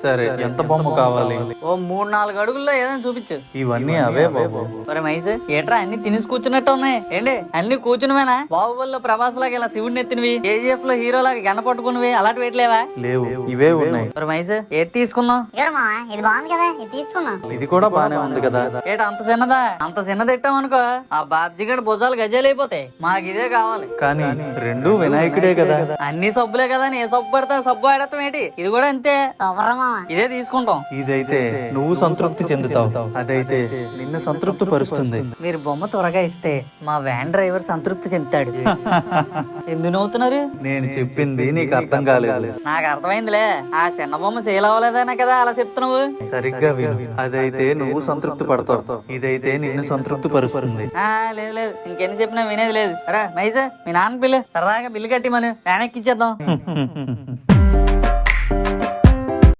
సరే, ఎంత బొమ్మ కావాలి? ఓ 3-4 అడుగుల్లో ఏదైనా చూపించు. ఇవన్నీ అవే బాబు. మరి మైస్ ఏట్రా అన్ని తినేసి కూర్చున్నట్టు ఉన్నాయి ఏంటి? అన్ని కూర్చునివేనా? బాహుబలిలో ప్రభాస్ లాగా ఇలా శివుడిని ఎత్తినవి, KGF లో హీరో లాగా గంట పట్టుకునివి అలాంటి వేయట్లేవా? లేవు, ఇవే ఉన్నాయి. మరి మైస్ ఏది తీసుకున్నావు? ఇది బాగుంది కదా, ఇది తీసుకున్నా. ఇది కూడా బానే ఉంది కదా. ఏట అంత చిన్నదా? అంత చిన్నది ఎట్టామనుకో ఆ బాబ్జీ గడి భుజాలు గజాలు అయిపోతాయి. మాకు ఇదే కావాలి. కానీ రెండు వినాయకుడే కదా. అన్ని సబ్బులే కదా, ఏ సబ్బు పడతా సబ్బు ఆడతాం ఏంటి? ఇది కూడా అంతే. ఇదే తీసుకుంటాం. ఇదైతే నువ్వు సంతృప్తి చెందుతావు, అదైతే నిన్ను సంతృప్తి పరుస్తుంది. మీరు బొమ్మ త్వరగా ఇస్తే మా వ్యాన్ డ్రైవర్ సంతృప్తి చెందుతాడు. ఎందుకు నవ్వుతున్నారు? నేను చెప్పింది నీకు అర్థం కాలేదు. నాకు అర్థమైందిలే. ఆ చిన్న బొమ్మ సేల్ అవ్వలేదనే కదా అలా చెప్తున్నావు. సరిగ్గా విను. అదైతే నువ్వు సంతృప్తి పడతావు, ఇదైతే నిన్ను సంతృప్తి పరుస్తుంది. లేదు లేదు, ఇంకెన్ని చెప్పినా వినేది లేదు. రా మైసా, మీ నాన్న బిల్లు సరదాగా బిల్లు కట్టి మనం వ్యాన్ ఎక్కిచ్చేద్దాం.